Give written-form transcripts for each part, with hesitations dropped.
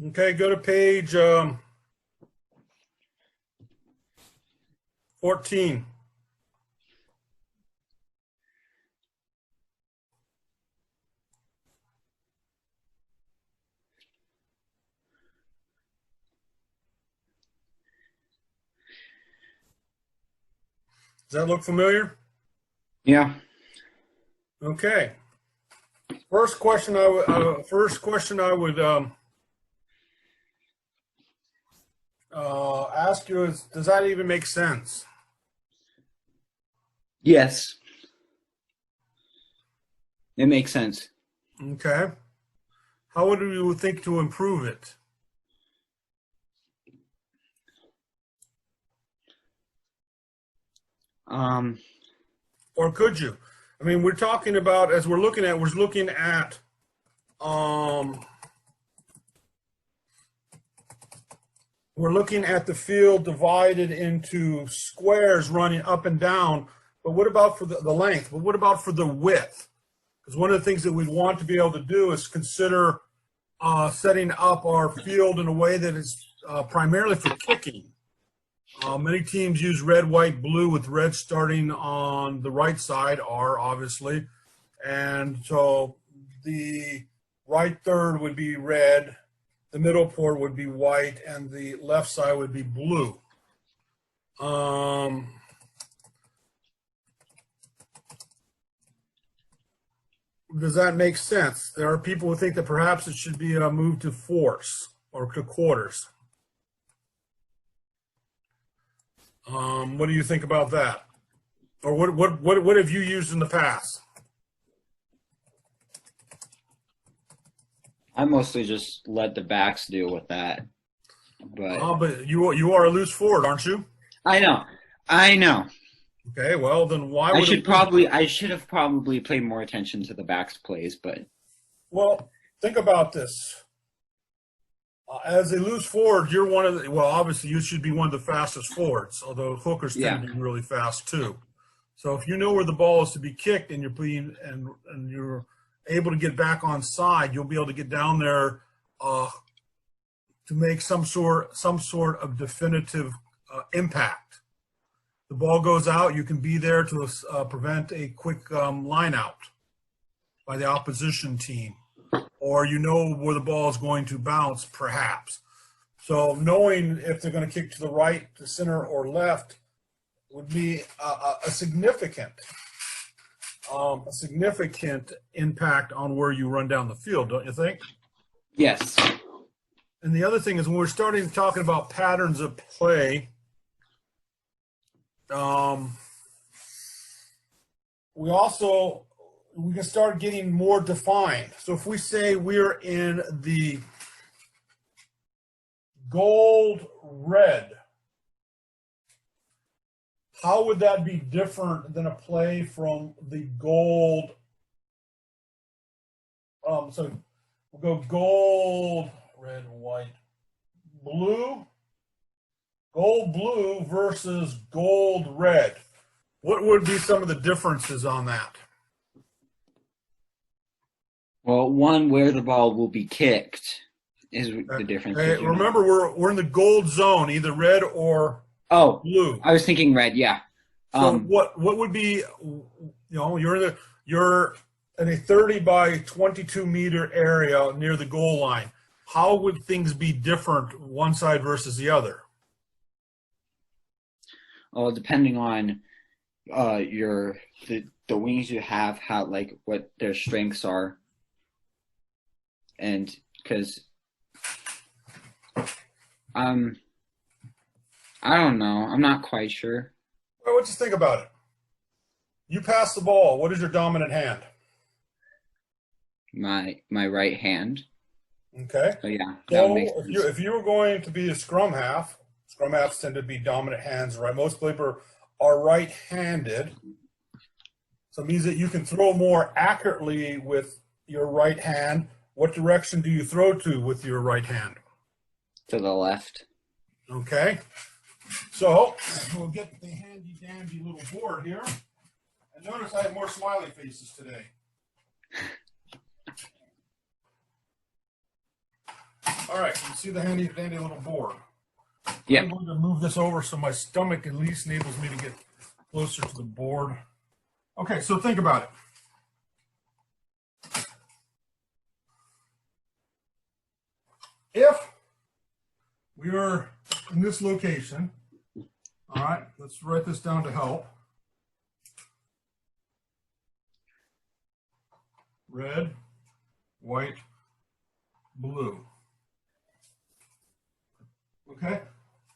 Okay, go to page 14. Does that look familiar? Yeah. Okay. First question I would ask you is, does that even make sense? Yes. It makes sense. Okay. How would you think to improve it? Or could you? I mean, we're talking about, as we're looking at the field divided into squares running up and down, but what about for the length? But what about for the width? Because one of the things that we'd want to be able to do is consider setting up our field in a way that is primarily for kicking. Many teams use red, white, blue, with red starting on the right side, R obviously. And so the right third would be red, the middle port would be white, and the left side would be blue. Does that make sense? There are people who think that perhaps it should be moved to fourths or to quarters. What do you think about that? Or what have you used in the past? I mostly just let the backs deal with that. But you are a loose forward, aren't you? I know. Okay, well then why I would should have probably paid more attention to the backs plays, but well, think about this. As a loose forward, you're one of the, well, obviously you should be one of the fastest forwards, although hookers tend to be really fast too. So if you know where the ball is to be kicked and you're able to get back on side, you'll be able to get down there to make some sort of definitive impact. The ball goes out, you can be there to prevent a quick line out by the opposition team. Or you know where the ball is going to bounce, perhaps. So knowing if they're going to kick to the right, to center, or left would be a significant impact on where you run down the field, don't you think? yes. And the other thing is when we're starting talking about patterns of play, we can start getting more defined. So if we say we're in the gold red, how would that be different than a play from the gold? So we'll go gold, red, white, blue, gold blue versus gold red. What would be some of the differences on that? Well, one, where the ball will be kicked is the difference. Hey, remember, we're in the gold zone, either red or blue. I was thinking red. Yeah. So what would be? You're in a 30 by 22 meter area near the goal line. How would things be different one side versus the other? Well, depending on the wings you have, how what their strengths are. And because I don't know, I'm not quite sure. Well, what do you think about it? You pass the ball. What is your dominant hand? My right hand. Okay. So yeah. So if you were going to be a scrum halves tend to be dominant hands, right? Most people are right-handed, so it means that you can throw more accurately with your right hand. What direction do you throw to with your right hand? To the left. Okay. So we'll get the handy-dandy little board here. And notice I have more smiley faces today. All right, you see the handy dandy little board. Yeah. I'm going to move this over so my stomach at least enables me to get closer to the board. Okay, so think about it. If we are in this location, all right, let's write this down to help. Red, white, blue. Okay,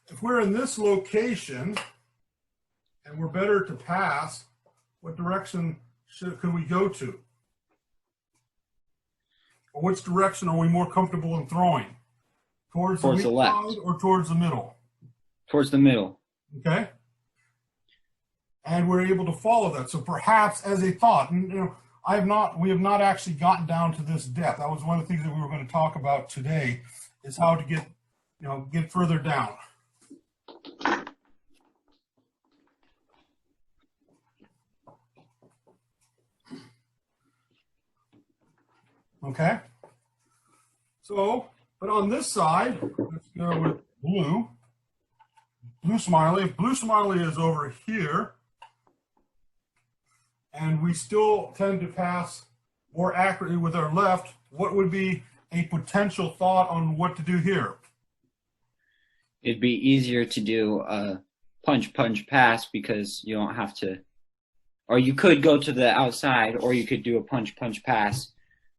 if we're in this location and we're better to pass, what direction could we go to? Or which direction are we more comfortable in throwing? Towards the left side or towards the middle? Towards the middle. Okay. And we're able to follow that. So perhaps as a thought, and, we have not actually gotten down to this depth. That was one of the things that we were going to talk about today, is how to get further down. Okay. So, but on this side, let's go with blue. Blue smiley. If blue smiley is over here, and we still tend to pass more accurately with our left, what would be a potential thought on what to do here? It'd be easier to do a punch, pass, because you don't have to, or you could go to the outside, or you could do a punch, pass.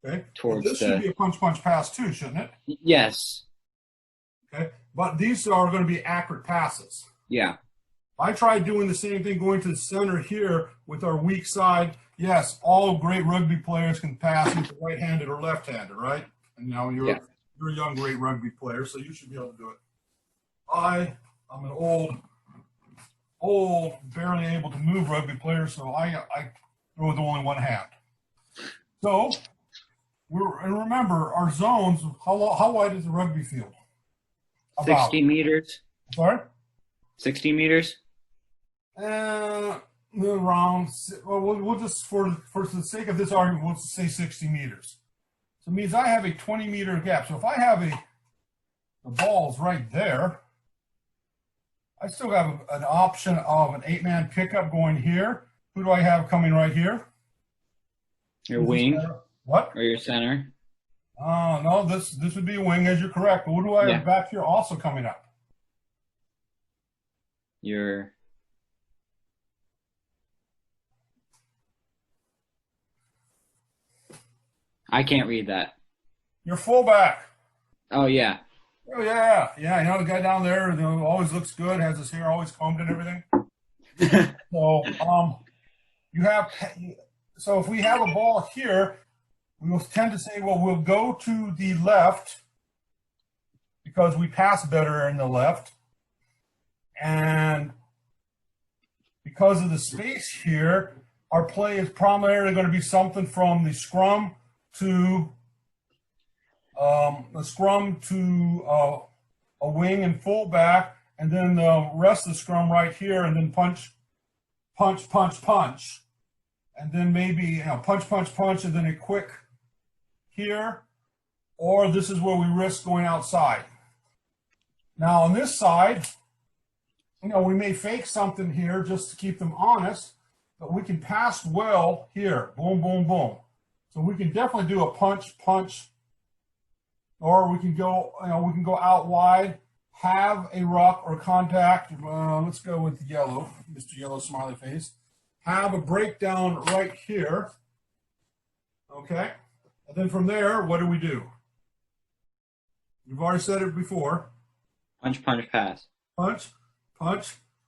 Okay. Towards this should be a punch, pass too, shouldn't it? Yes. Okay. But these are going to be accurate passes. Yeah. I tried doing the same thing, going to the center here with our weak side. Yes, all great rugby players can pass either right-handed or left-handed, right? And now you're a young, great rugby player, so you should be able to do it. I'm an old, barely able to move rugby player, so I throw with only one hand. So, and remember, our zones, how wide is the rugby field? About 60 meters. Sorry? 60 meters? Around, well, we'll just, for the sake of this argument, we'll just say 60 meters. So it means I have a 20-meter gap. So if I have the ball's right there, I still have an option of an 8-man pickup going here. Who do I have coming right here? Your wing. What? Or your center. No, this would be a wing, as you're correct. But what do I have back here also coming up? Your I can't read that. Your fullback. Oh, yeah. Oh, yeah. Yeah, you know, the guy down there always looks good, has his hair always combed and everything. So, so if we have a ball here, we will tend to say, well, we'll go to the left because we pass better in the left. And because of the space here, our play is primarily going to be something from the scrum to a wing and fullback, and then the rest of the scrum right here, and then punch, and then maybe punch, and then a quick here, or this is where we risk going outside. Now on this side, we may fake something here just to keep them honest, but we can pass well here. Boom, boom, boom. So we can definitely do a punch, or we can go, out wide, have a ruck or contact. Let's go with yellow, Mr. Yellow Smiley Face. Have a breakdown right here. Okay. And then from there, what do we do? You've already said it before. Punch, pass. Punch,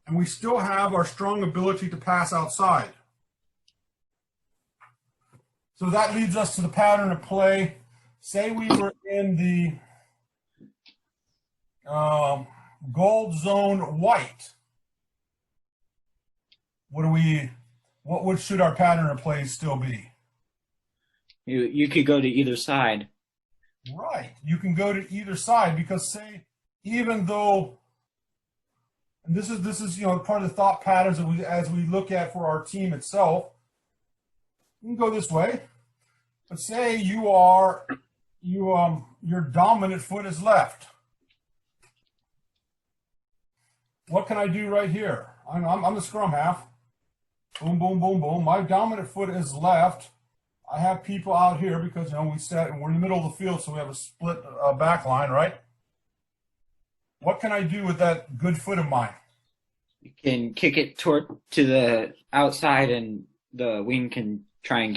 and we still have our strong ability to pass outside. So that leads us to the pattern of play. Say we were in the gold zone white. What should our pattern of play still be? You could go to either side. Right. You can go to either side because even though, and this is part of the thought patterns that as we look at for our team itself, you can go this way, but say you your dominant foot is left. What can I do right here? I'm the scrum half. Boom, boom, boom, boom. My dominant foot is left. I have people out here because, we set and we're in the middle of the field, so we have a split back line, right? What can I do with that good foot of mine? You can kick it to the outside, and the wing can try and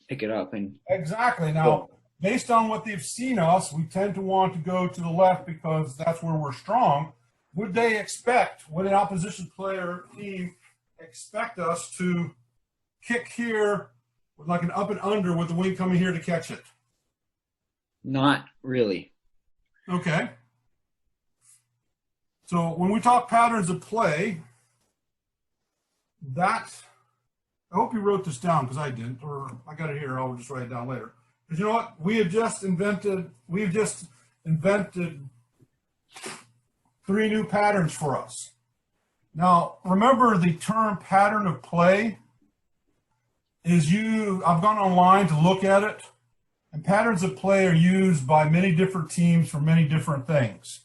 pick it up. And exactly. Now, based on what they've seen us, we tend to want to go to the left because that's where we're strong. Would an opposition player team expect us to kick here with like an up and under with the wing coming here to catch it? Not really. Okay. So when we talk patterns of play, I hope you wrote this down because I didn't, or I got it here. I'll just write it down later. Because you know what? We've just invented 3 new patterns for us. Now, remember the term pattern of play I've gone online to look at it, and patterns of play are used by many different teams for many different things.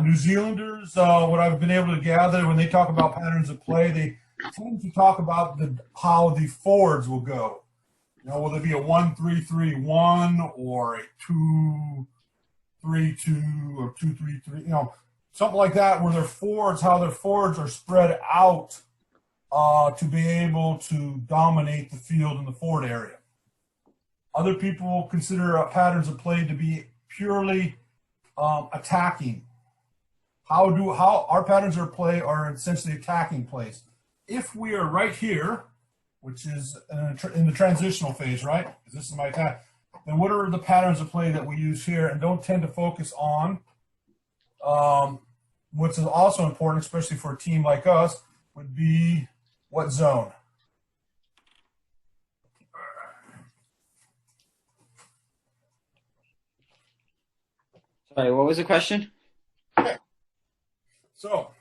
New Zealanders, what I've been able to gather, when they talk about patterns of play, they tend to talk about how the forwards will go. Will there be a 1-3-3-1 or a 2-3-2 or 2-3-3? Something like that, where how their forwards are spread out to be able to dominate the field in the forward area. Other people consider patterns of play to be purely attacking. How our patterns of play are essentially attacking plays. If we are right here, which is in the transitional phase, right? This is my attack. Then what are the patterns of play that we use here, and don't tend to focus on? What's also important, especially for a team like us, would be what zone? Sorry, what was the question? Okay. So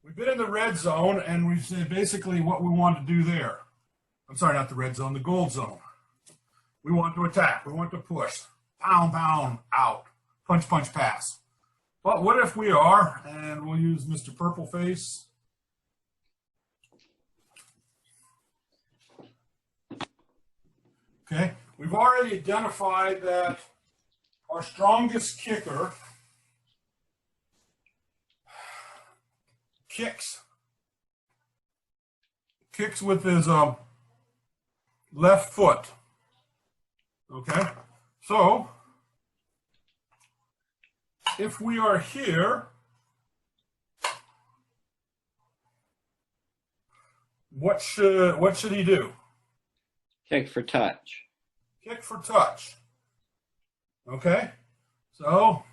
we've been in the red zone, and we've said basically what we want to do there. I'm sorry, not the red zone, the gold zone. We want to attack. We want to push. Pound, pound, out. Punch, punch, pass. But what if we are, and we'll use Mr. Purple Face. Okay, we've already identified that our strongest kicker kicks with his left foot. Okay, so if we are here, what should he do? Kick for touch. Kick for touch. Okay, so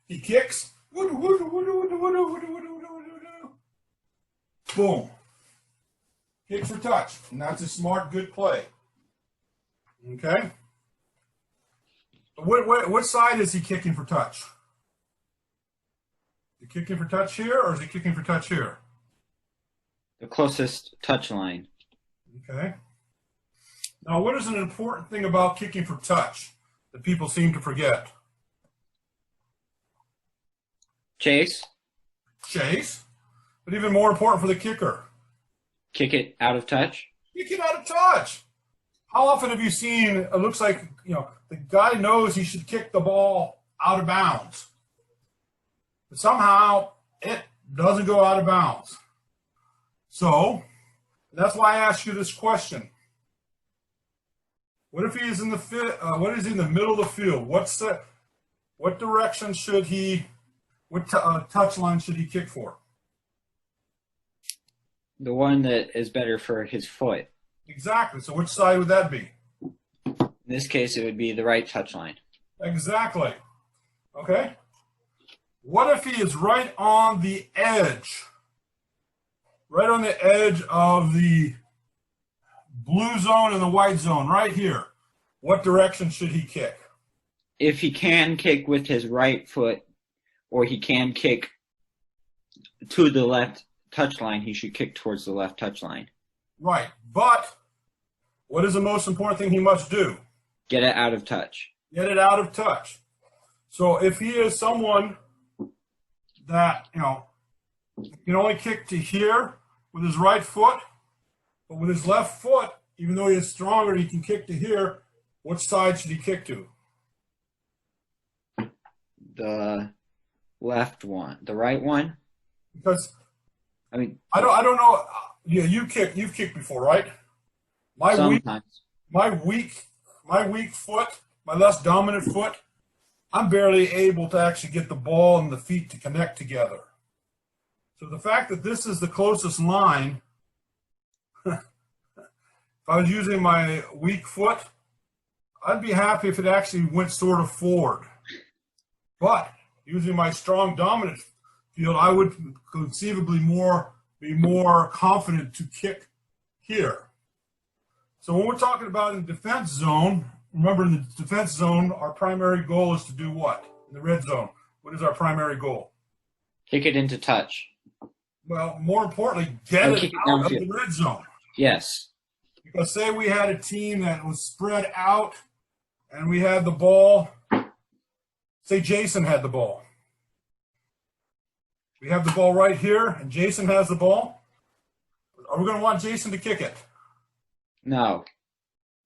he kicks. Boom. Kick for touch. And that's a smart, good play. Okay. What side is he kicking for touch? Is he kicking for touch here, or is he kicking for touch here? The closest touch line. Okay. Now, what is an important thing about kicking for touch that people seem to forget? Chase. Chase. But even more important for the kicker. Kick it out of touch. Kick it out of touch. How often have you seen, it looks like, the guy knows he should kick the ball out of bounds. But somehow it doesn't go out of bounds. So that's why I asked you this question. What if he is in the middle of the field? What direction should he, touch line should he kick for? The one that is better for his foot. Exactly. So which side would that be? In this case, it would be the right touch line. Exactly. Okay. What if he is right on the edge? Right on the edge of the blue zone and the white zone, right here. What direction should he kick? If he can kick with his right foot, or he can kick to the left touch line, he should kick towards the left touch line. Right. But what is the most important thing he must do? Get it out of touch. Get it out of touch. So if he is someone that, can only kick to here with his right foot, but with his left foot, even though he is stronger, he can kick to here, which side should he kick to? The left one. The right one? Because I mean, I don't know. Yeah, you've kicked before, right? Sometimes. My weak foot, my less dominant foot, I'm barely able to actually get the ball and the feet to connect together. So the fact that this is the closest line, if I was using my weak foot, I'd be happy if it actually went sort of forward. But using my strong dominant field, I would conceivably be more confident to kick here. So when we're talking about in the defense zone, remember in the defense zone, our primary goal is to do what? In the red zone, what is our primary goal? Kick it into touch. Well, more importantly, get it out of the red zone. Yes. Because say we had a team that was spread out and we had the ball, say Jason had the ball. We have the ball right here and Jason has the ball. Are we going to want Jason to kick it? No.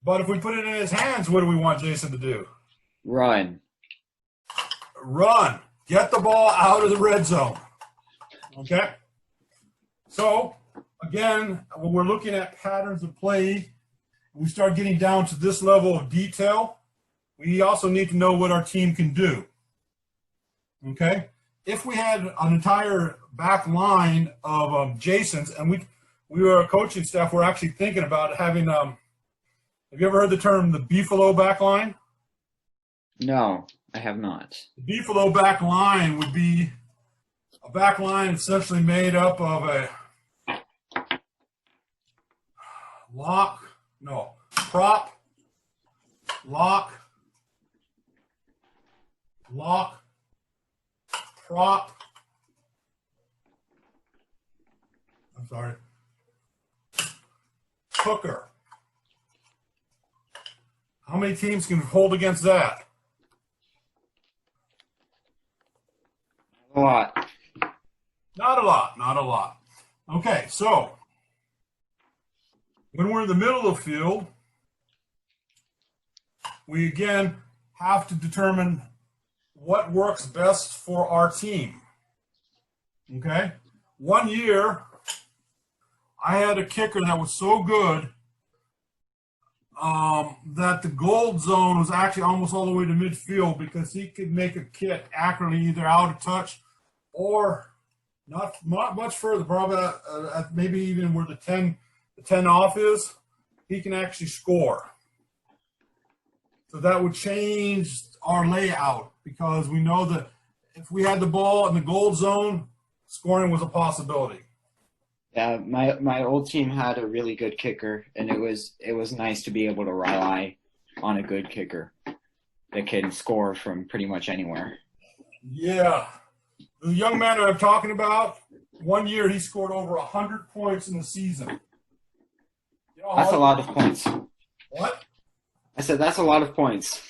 But if we put it in his hands, what do we want Jason to do? Run. Run. Get the ball out of the red zone. Okay? So, again, when we're looking at patterns of play, we start getting down to this level of detail, we also need to know what our team can do. Okay? If we had an entire back line of Jasons, and we were a coaching staff, we're actually thinking about having, have you ever heard the term the Beefalo back line? No, I have not. The Beefalo back line would be a back line essentially made up of a prop, lock, prop. I'm sorry. Hooker. How many teams can hold against that? A lot. Not a lot, not a lot. Okay, so when we're in the middle of the field, we again have to determine what works best for our team. Okay? One year, I had a kicker that was so good that the gold zone was actually almost all the way to midfield because he could make a kick accurately either out of touch or not much further, probably maybe even where the 10 off is, he can actually score. So that would change our layout because we know that if we had the ball in the gold zone, scoring was a possibility. Yeah, my old team had a really good kicker, and it was nice to be able to rely on a good kicker that can score from pretty much anywhere. Yeah. The young man that I'm talking about, one year he scored over 100 points in the season. You know, that's a lot of points. What? I said that's a lot of points.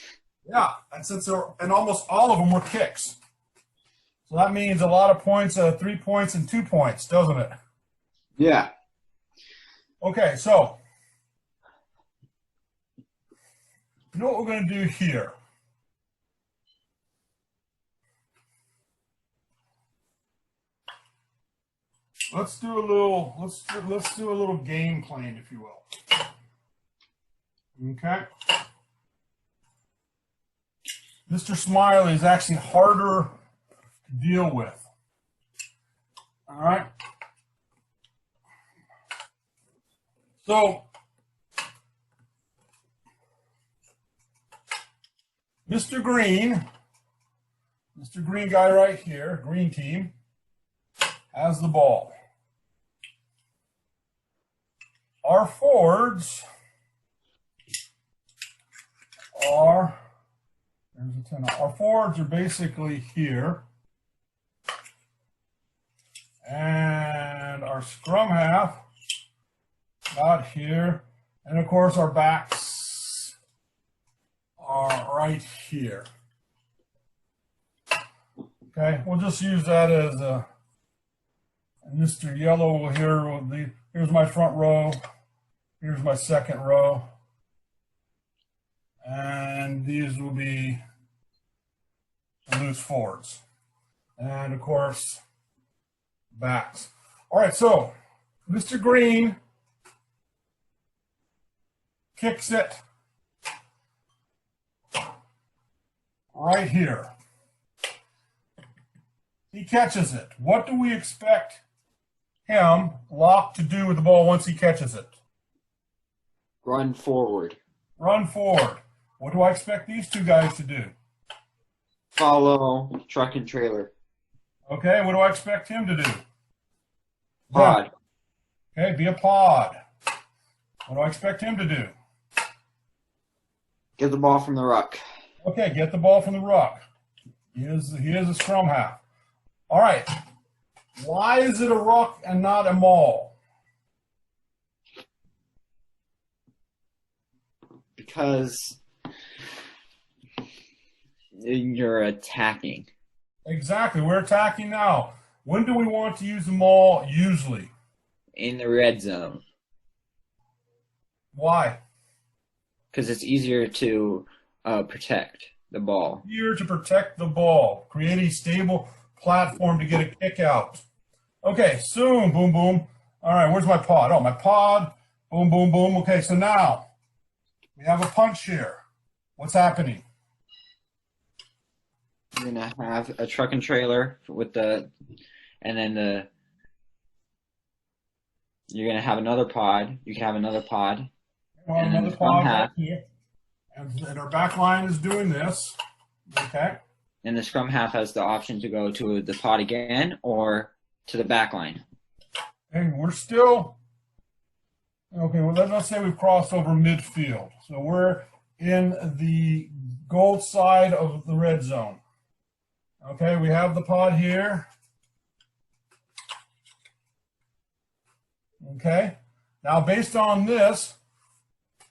Yeah, and almost all of them were kicks. So that means a lot of points, 3 points and 2 points, doesn't it? Yeah. Okay, so you know what we're going to do here? Let's do a little game plan, if you will. Okay. Mr. Smiley is actually harder to deal with. All right. So, Mr. Green guy right here, green team, has the ball. Our forwards are, there's a 10. Our forwards are basically here. And our scrum half out here. And of course our backs right here. Okay, we'll just use that as a Mr. Yellow here. Here's my front row. Here's my second row. And these will be loose forwards. And of course, backs. All right, so Mr. Green kicks it right here. He catches it. What do we expect him, Locke, to do with the ball once he catches it? Run forward. Run forward. What do I expect these two guys to do? Follow truck and trailer. Okay, what do I expect him to do? Pod. Okay, be a pod. What do I expect him to do? Get the ball from the ruck. Okay, get the ball from the ruck. He is a scrum half. All right. Why is it a ruck and not a maul? Because you're attacking. Exactly. We're attacking now. When do we want to use the maul usually? In the red zone. Why? Because it's easier to protect the ball. Here to protect the ball. Create a stable platform to get a kick out. Okay, soon, boom, boom. All right, where's my pod? Oh, my pod, boom, boom, boom. Okay, so now we have a punch here. What's happening? You're going to have a truck and trailer with and then you're going to have another pod. You can have another pod. Well, and another pod right here. And our back line is doing this. Okay. And the scrum half has the option to go to the pod again or to the back line. And we're still, okay, well, let's say we've crossed over midfield. So we're in the goal side of the red zone. Okay, we have the pod here. Okay, now based on this,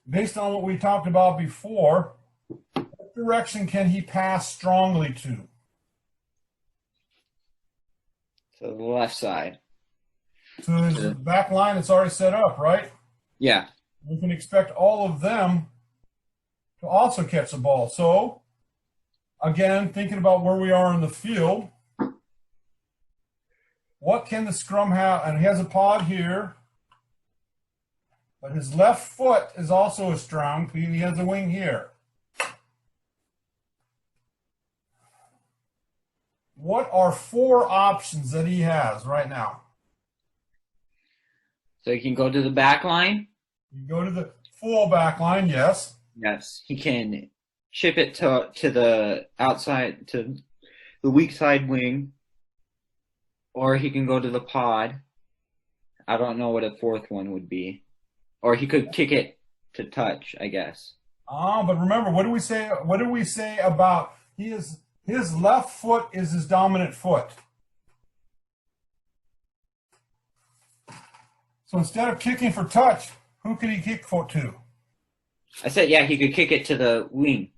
based on what we talked about before, what direction can he pass strongly to? To the left side. To his back line that's already set up, right? Yeah. We can expect all of them to also catch the ball. So, again, thinking about where we are in the field, what can the scrum half, and he has a pod here, but his left foot is also as strong. He has a wing here. What are 4 options that he has right now? So he can go to the back line. You go to the full back line, yes. Yes. He can chip it to the outside, to the weak side wing. Or he can go to the pod. I don't know what a 4th one would be. Or he could kick it to touch, I guess. But remember, what did we say? What did we say about his left foot is his dominant foot? So instead of kicking for touch, who could he kick for to? I said, yeah, he could kick it to the wing.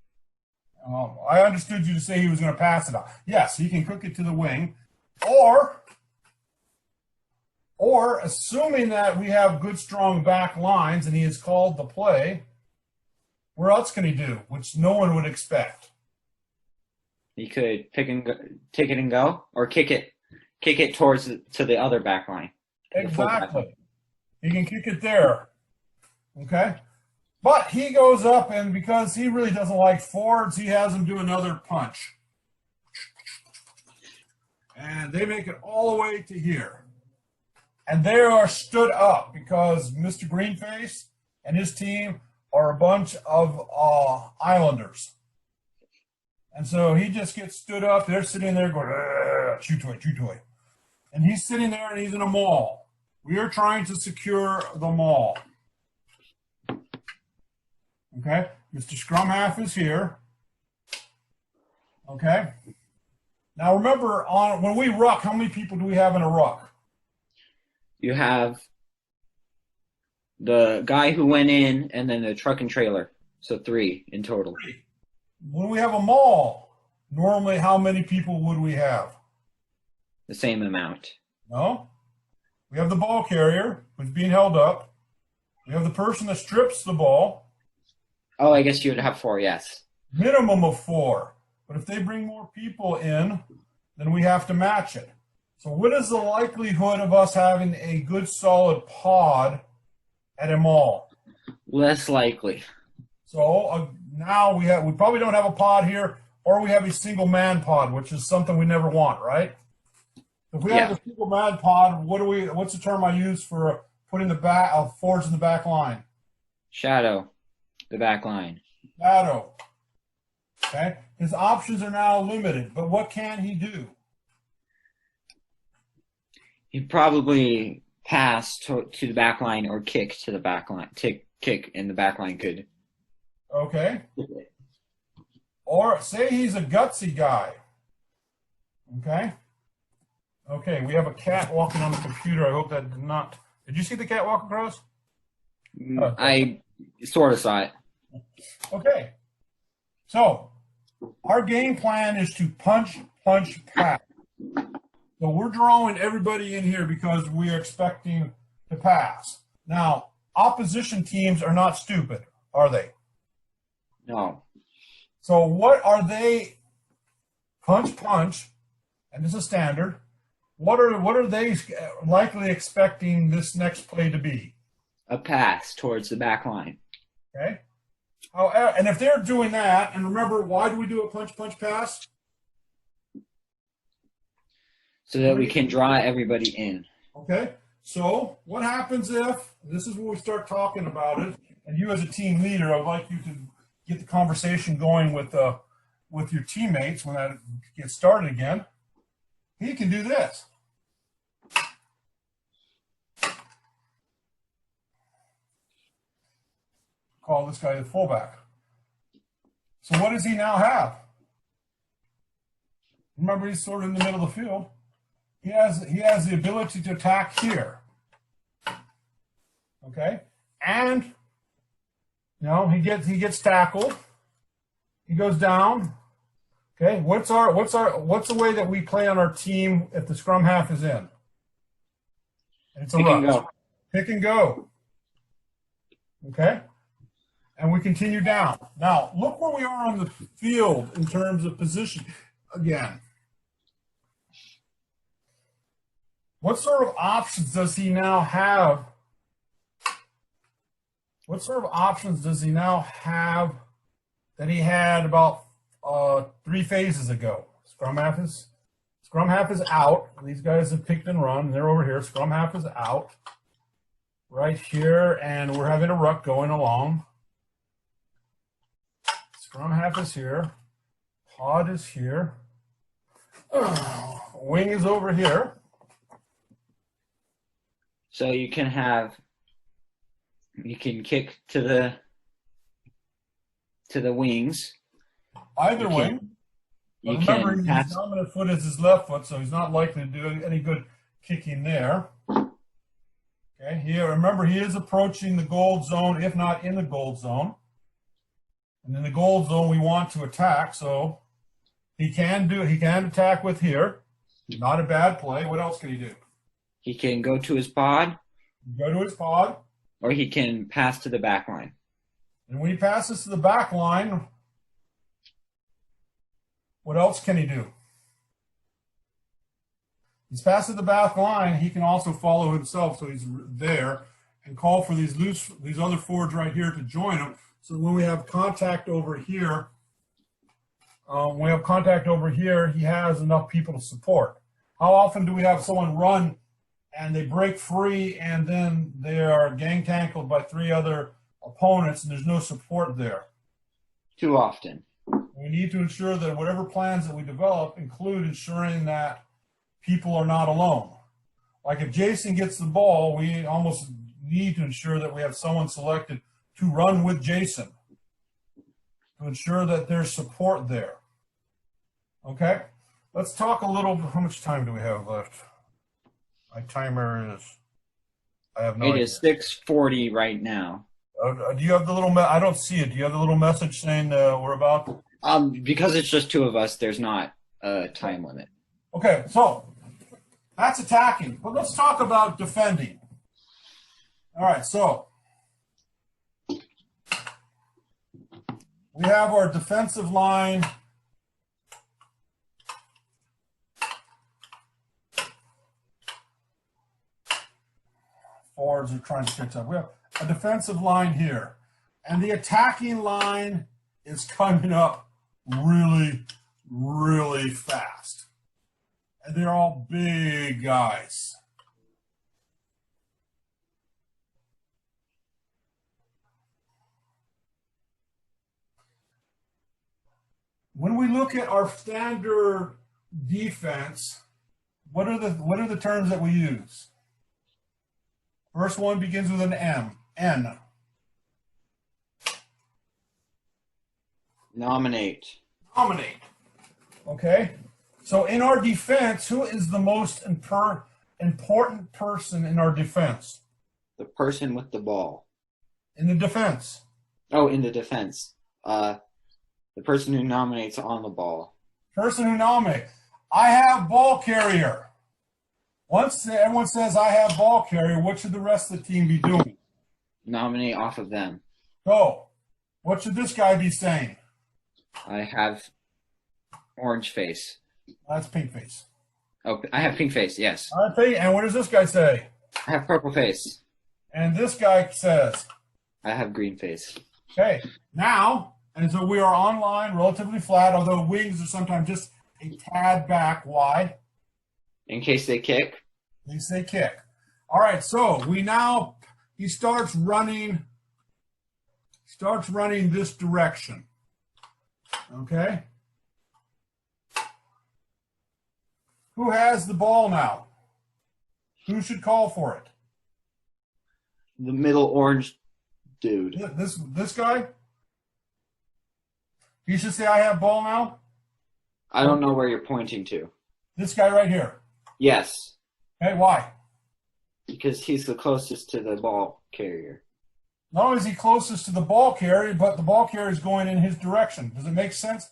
I understood you to say he was going to pass it on. Yes, he can kick it to the wing, or assuming that we have good, strong back lines and he has called the play, where else can he do, which no one would expect? He could take it and go, or kick it towards to the other back line. Exactly. He can kick it there. Okay? But he goes up, and because he really doesn't like forwards, he has them do another punch. And they make it all the way to here. And they are stood up because Mr. Greenface and his team are a bunch of Islanders. And so he just gets stood up. They're sitting there going, chew toy, chew toy. And he's sitting there and he's in a maul. We are trying to secure the maul. Okay? Mr. Scrum Half is here. Okay? Now remember, when we ruck, how many people do we have in a ruck? You have the guy who went in and then the truck and trailer. So 3 in total. when we have a maul, normally how many people would we have? The same amount. No. We have the ball carrier who's being held up. We have the person that strips the ball. Oh, I guess you would have 4, yes. Minimum of 4. But if they bring more people in, then we have to match it. So what is the likelihood of us having a good solid pod at a mall? Less likely. So now we probably don't have a pod here, or we have a single man pod, which is something we never want, right? If we have a single man pod, what's the term I use for putting the forwards in the back line? Shadow, the back line. Shadow. Okay? His options are now limited, but what can he do? He'd probably pass to the back line or kick to the back line. Kick, and the back line could. Okay. Or say he's a gutsy guy. Okay? Okay, we have a cat walking on the computer. I hope that did not. Did you see the cat walk across? I sort of saw it. Okay. So, our game plan is to punch, pass. So we're drawing everybody in here because we are expecting to pass. Now, opposition teams are not stupid, are they? No. So what are they? Punch, and this is standard. What are they likely expecting this next play to be? A pass towards the back line. Okay. And if they're doing that, and remember, why do we do a punch, pass? So that we can draw everybody in. Okay. So what happens if, this is when we start talking about it, and you as a team leader, I would like you to get the conversation going with your teammates when that gets started again. He can do this. Call this guy the fullback. So what does he now have? Remember, he's sort of in the middle of the field. He has the ability to attack here. Okay? And he gets tackled. He goes down. Okay, what's the way that we play on our team if the scrum half is in? It's a rush. Pick and go. Okay? And we continue down. Now, look where we are on the field in terms of position. Again, what sort of options does he now have? What sort of options does he now have that he had about 3 phases ago? Scrum half is out. These guys have picked and run. They're over here. Scrum half is out. Right here, and we're having a ruck going along. Scrum half is here. Pod is here. Wing is over here. So you can kick to the wings. Either wing. Remember, his dominant foot is his left foot, so he's not likely to do any good kicking there. Okay, here, remember, he is approaching the gold zone, if not in the gold zone. And in the gold zone, we want to attack, so he can attack with here. Not a bad play. What else can he do? He can go to his pod. Go to his pod. Or he can pass to the back line. And when he passes to the back line, what else can he do? He's passed to the back line. He can also follow himself, so he's there, and call for these other forwards right here to join him. So when we have contact over here, he has enough people to support. How often do we have someone run and they break free and then they are gang tackled by 3 other opponents and there's no support there? Too often. We need to ensure that whatever plans that we develop include ensuring that people are not alone. Like if Jason gets the ball, we almost need to ensure that we have someone selected to run with Jason to ensure that there's support there. Okay? Let's talk a little. How much time do we have left? My timer is, I have no idea. It is 6:40 right now. Do you have the little, I don't see it. Do you have the little message saying we're about? Because it's just two of us, there's not a time limit. Okay, so that's attacking. But let's talk about defending. All right, so we have our defensive line. Forwards are trying to catch up. We have a defensive line here. And the attacking line is coming up really, really fast. And they're all big guys. When we look at our standard defense, what are the terms that we use? First one begins with an M. N. Nominate. Nominate. Okay. So in our defense, who is the most important person in our defense? The person with the ball. In the defense. Oh, in the defense. The person who nominates on the ball. Person who nominates. I have ball carrier. Once everyone says I have ball carrier, what should the rest of the team be doing? Nominate off of them. Go. What should this guy be saying? I have orange face. That's pink face. Oh, I have pink face, yes. All right, pink. And what does this guy say? I have purple face. And this guy says? I have green face. Okay. Now, and so we are on line, relatively flat, although wings are sometimes just a tad back wide. In case they kick? In case they kick. All right, so he starts running this direction. Okay? Who has the ball now? Who should call for it? The middle orange dude. This guy? He should say, I have ball now? I don't know where you're pointing to. This guy right here. Yes. Hey, why? Because he's the closest to the ball carrier. Not only is he closest to the ball carrier, but the ball carrier is going in his direction. Does it make sense?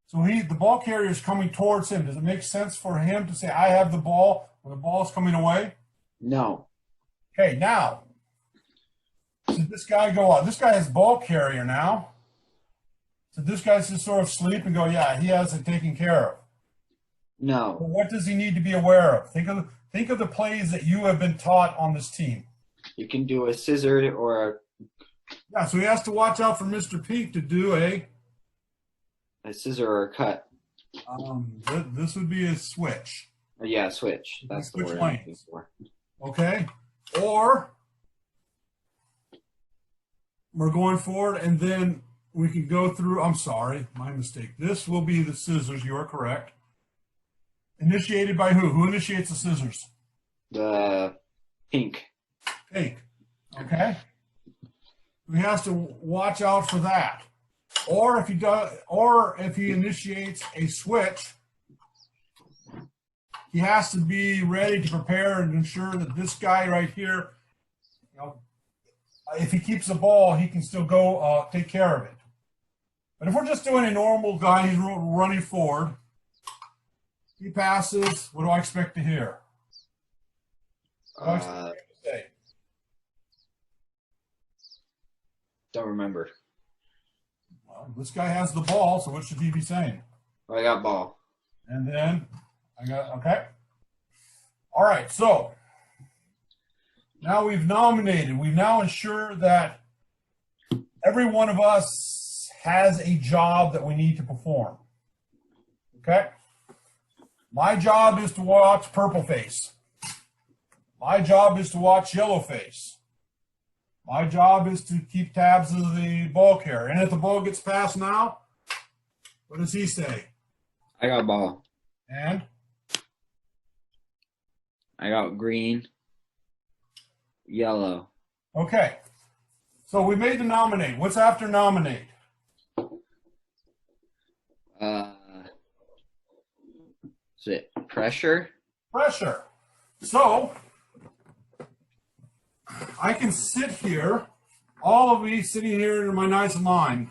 So the ball carrier is coming towards him. Does it make sense for him to say, I have the ball when the ball is coming away? No. Okay, now, should this guy go out? This guy has ball carrier now. So this guy's just sort of sleep and go, yeah, he has it taken care of. No. But what does he need to be aware of? Think of the plays that you have been taught on this team. You can do a scissor or Yeah, so he has to watch out for Mr. Pink to do a scissor or a cut. This would be a switch. Yeah, switch. That's the word I'm looking for. Okay? Or we're going forward and then we can go through, I'm sorry, my mistake. This will be the scissors, you are correct. Initiated by who? Who initiates the scissors? The pink. Pink. Okay? He has to watch out for that. Or if he initiates a switch, he has to be ready to prepare and ensure that this guy right here, if he keeps the ball, he can still go take care of it. But if we're just doing a normal guy, he's running forward, he passes, what do I expect to hear? What do I expect to say? Don't remember. Well, this guy has the ball, so what should he be saying? I got ball. And then okay. All right, so now we've nominated. We've now ensured that every one of us has a job that we need to perform. Okay? My job is to watch purple face. My job is to watch yellow face. My job is to keep tabs of the ball carrier. And if the ball gets passed now, what does he say? I got ball. And? I got green, yellow. Okay. So we made the nominate. What's after nominate? Is it pressure? Pressure. So I can sit here, all of me sitting here in my nice line.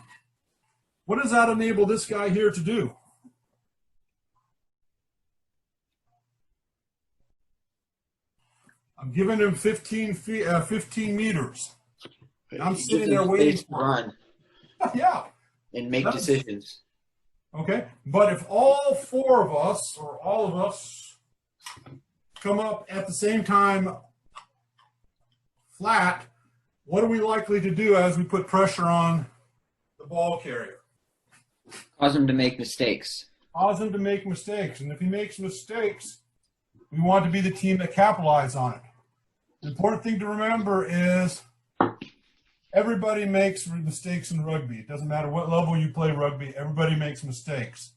What does that enable this guy here to do? I'm giving him 15 meters. And I'm sitting there waiting to run. Yeah. And make decisions. Okay. But if all four of us, or all of us, come up at the same time flat, what are we likely to do as we put pressure on the ball carrier? Cause him to make mistakes. Cause him to make mistakes. And if he makes mistakes, we want to be the team that capitalize on it. The important thing to remember is everybody makes mistakes in rugby. It doesn't matter what level you play rugby, everybody makes mistakes.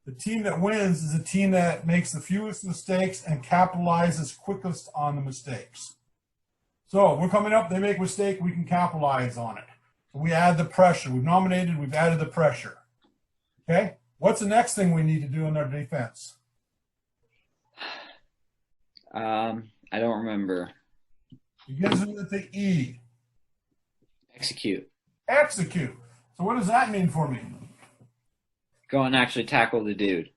The team that wins is a team that makes the fewest mistakes and capitalizes quickest on the mistakes. So we're coming up, they make a mistake, we can capitalize on it. So we add the pressure. We've nominated, we've added the pressure. Okay? What's the next thing we need to do in our defense? I don't remember. It begins with the E. Execute. Execute. So what does that mean for me? Go and actually tackle the dude.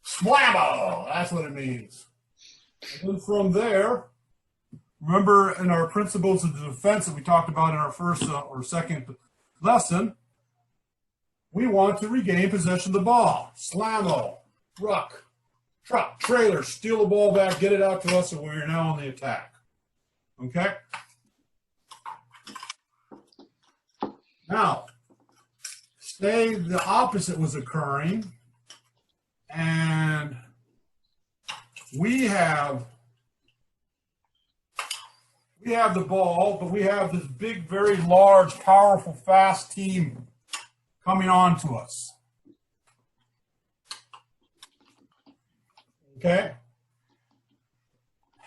Swabbo! That's what it means. And then from there, remember in our principles of the defense that we talked about in our first or second lesson, we want to regain possession of the ball. Slammo, ruck, truck, trailer, steal the ball back, get it out to us, and we're now on the attack. Okay? Now, say the opposite was occurring, and we have the ball, but we have this big, very large, powerful, fast team coming on to us. Okay?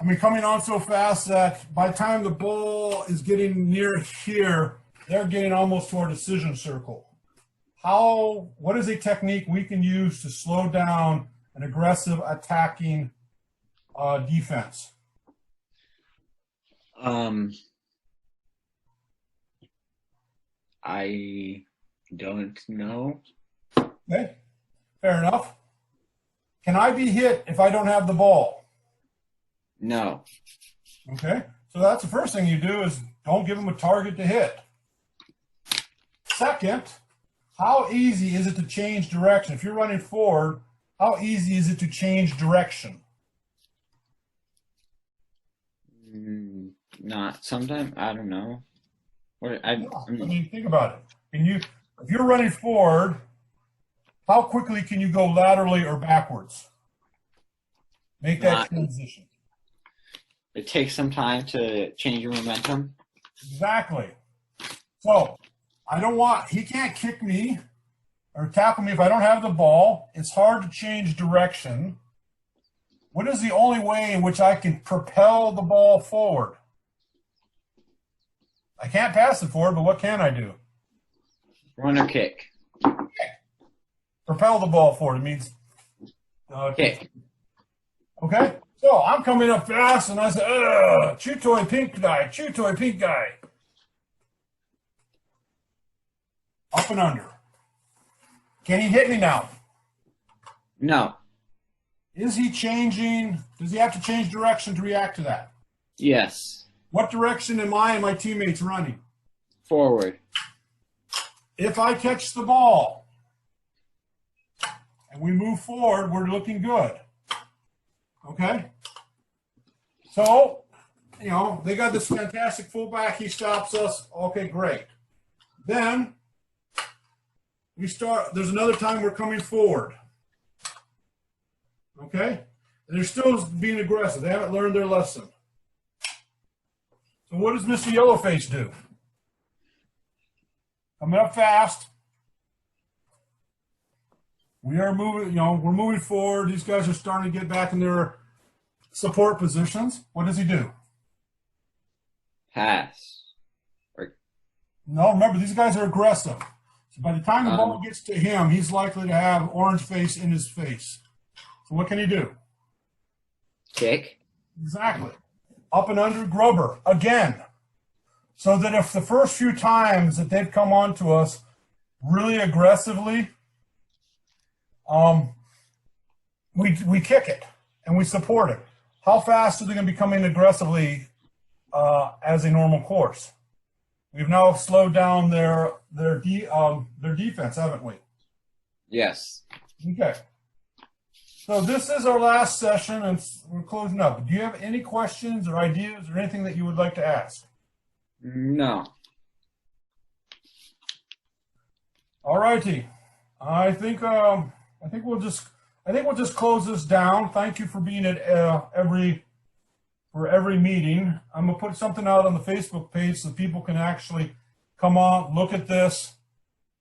I mean, coming on so fast that by the time the ball is getting near here, they're getting almost to our decision circle. What is a technique we can use to slow down an aggressive attacking defense? I don't know. Okay, fair enough. Can I be hit if I don't have the ball? No. Okay, so that's the first thing you do is don't give them a target to hit. Second, how easy is it to change direction? If you're running forward, how easy is it to change direction? Not sometimes. I don't know. I mean, think about it. If you're running forward, how quickly can you go laterally or backwards? Make that transition. It takes some time to change your momentum. Exactly. So he can't kick me or tackle me if I don't have the ball. It's hard to change direction. What is the only way in which I can propel the ball forward? I can't pass it forward, but what can I do? Run or kick. Propel the ball forward. It means kick. Okay? So I'm coming up fast, and I say, chew toy pink guy, chew toy pink guy. Up and under. Can he hit me now? No. Is he changing? Does he have to change direction to react to that? Yes. What direction am I and my teammates running? Forward. If I catch the ball and we move forward, we're looking good. Okay? So, they got this fantastic fullback. He stops us. Okay, great. Then there's another time we're coming forward. Okay? And they're still being aggressive. They haven't learned their lesson. So what does Mr. Yellowface do? Coming up fast. We are moving, we're moving forward. These guys are starting to get back in their support positions. What does he do? Pass. No, remember, these guys are aggressive. So by the time the ball gets to him, he's likely to have orange face in his face. So what can he do? Kick. Exactly. Up and under, grubber, again. So that if the first few times that they've come on to us, really aggressively, we kick it and we support it. How fast are they going to be coming aggressively as a normal course? We've now slowed down their defense, haven't we? Yes. Okay. So this is our last session, and we're closing up. Do you have any questions or ideas or anything that you would like to ask? No. All righty. I think we'll just close this down. Thank you for being at every meeting. I'm gonna put something out on the Facebook page so people can actually come on, look at this,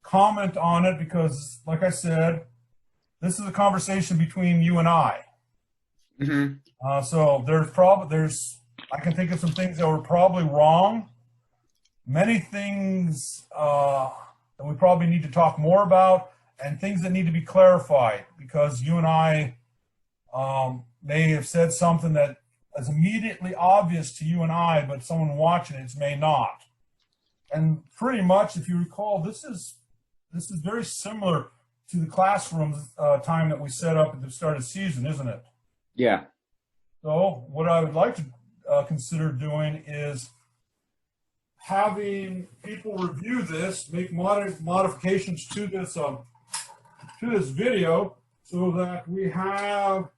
comment on it, because like I said, this is a conversation between you and I. Mm-hmm. So I can think of some things that were probably wrong. Many things that we probably need to talk more about, and things that need to be clarified, because you and I may have said something that is immediately obvious to you and I, but someone watching it may not. And pretty much, if you recall, this is very similar to the classroom time that we set up at the start of the season, isn't it? Yeah. So what I would like to consider doing is having people review this, make modifications to this video, so that we have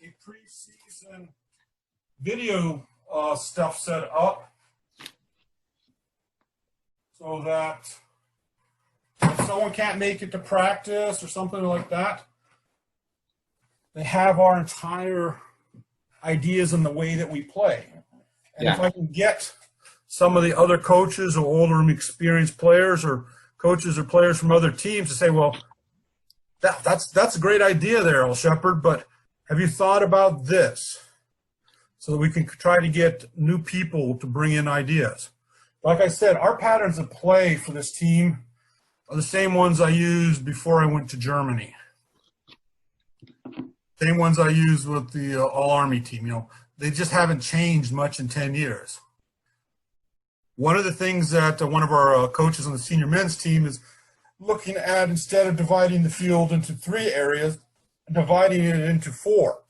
a preseason video stuff set up, so that if someone can't make it to practice or something like that, they have our entire ideas in the way that we play. And if I can get some of the other coaches or older and experienced players or coaches or players from other teams to say, well, that's a great idea there, Earl Shepard, but have you thought about this? So that we can try to get new people to bring in ideas. Like I said, our patterns of play for this team are the same ones I used before I went to Germany. Same ones I used with the All-Army team. You know, they just haven't changed much in 10 years. One of the things that one of our coaches on the senior men's team is looking at, instead of dividing the field into 3 areas, dividing it into 4.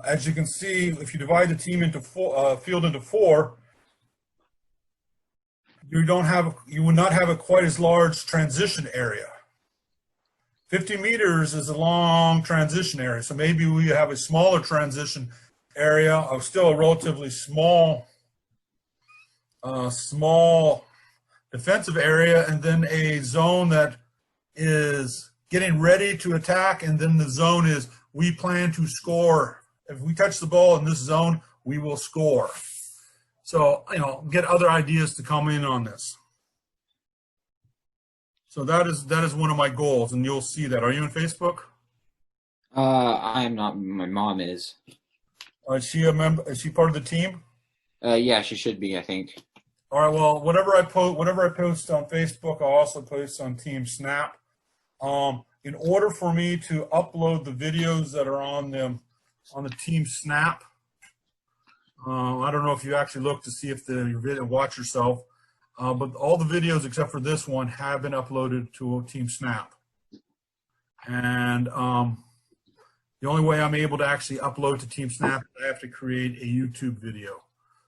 As you can see, if you divide the team into field into 4, you would not have a quite as large transition area. 50 meters is a long transition area, so maybe we have a smaller transition area of still a relatively small defensive area, and then a zone that is getting ready to attack, and then the zone is we plan to score. If we touch the ball in this zone, we will score. So, you know, get other ideas to come in on this. So that is one of my goals, and you'll see that. Are you on Facebook? I'm not. My mom is. Is she a member? Is she part of the team? Yeah, she should be, I think. All right. Well, whatever I post on Facebook, I'll also post on Team Snap. In order for me to upload the videos that are on the Team Snap, I don't know if you actually look to see if your video, watch yourself, but all the videos except for this one have been uploaded to Team Snap. And the only way I'm able to actually upload to Team Snap is I have to create a YouTube video.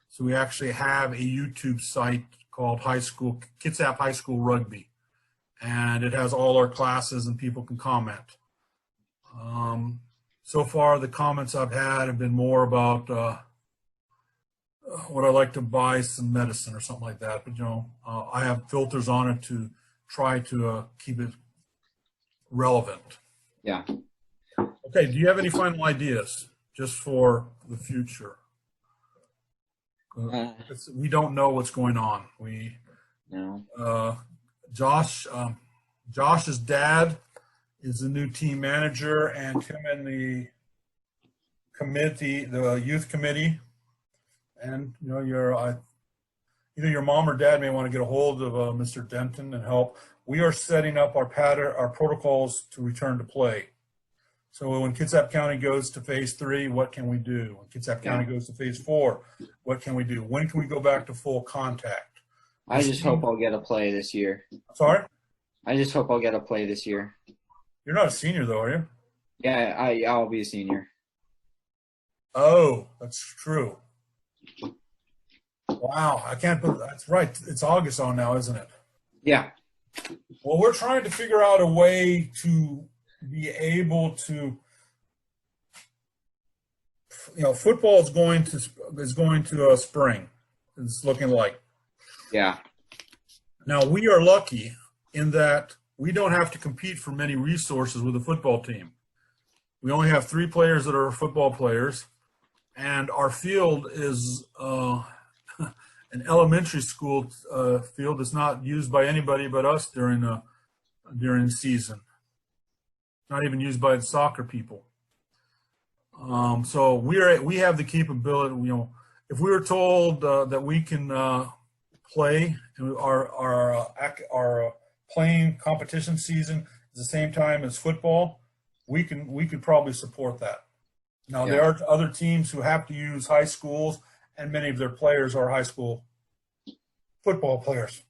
So we actually have a YouTube site called Kitsap High School Rugby. And it has all our classes and people can comment. So far, the comments I've had have been more about would I like to buy some medicine or something like that. But, you know, I have filters on it to try to keep it relevant. Yeah. Okay, do you have any final ideas just for the future? We don't know what's going on. No. Josh's dad is the new team manager, and him and the committee, the youth committee, and you know, either your mom or dad may want to get a hold of Mr. Denton and help. We are setting up our protocols to return to play. So when Kitsap County goes to phase 3, what can we do? When Kitsap County goes to phase 4, what can we do? When can we go back to full contact? I just hope I'll get a play this year. Sorry? I just hope I'll get a play this year. You're not a senior, though, are you? Yeah, I'll be a senior. Oh, that's true. Wow, I can't believe that's right. It's August on now, isn't it? Yeah. Well, we're trying to figure out a way to be able to, football is going to spring. It's looking like. Yeah. Now we are lucky in that we don't have to compete for many resources with a football team. We only have 3 players that are football players, and our field is an elementary school field that's not used by anybody but us during season. Not even used by the soccer people. So we have the capability. If we were told that we can play, our playing competition season at the same time as football, we could probably support that. Now there are other teams who have to use high schools, and many of their players are high school football players.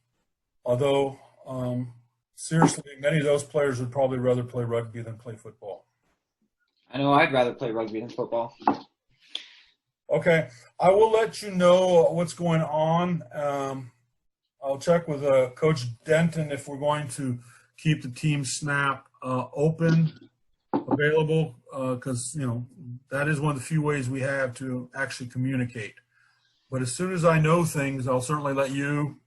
Although, seriously, many of those players would probably rather play rugby than play football. I know I'd rather play rugby than football. Okay, I will let you know what's going on. I'll check with Coach Denton if we're going to keep the team snap available, because that is one of the few ways we have to actually communicate. But as soon as I know things, I'll certainly let you,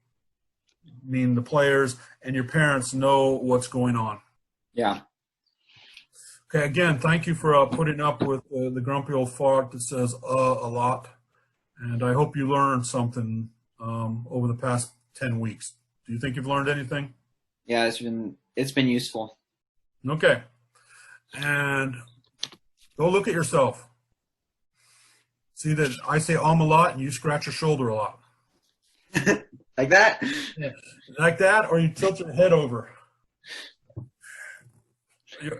the players and your parents, know what's going on. Yeah. Okay, again, thank you for putting up with the grumpy old fart that says a lot. And I hope you learned something over the past 10 weeks. Do you think you've learned anything? Yeah, it's been useful. Okay. And go look at yourself. See that I say a lot and you scratch your shoulder a lot. Like that? Yeah. Like that, or you tilt your head over.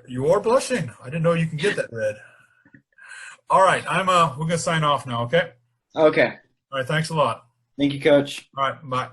You are blushing. I didn't know you can get that red. All right, we're gonna sign off now, okay? Okay. All right, thanks a lot. Thank you, Coach. All right, bye.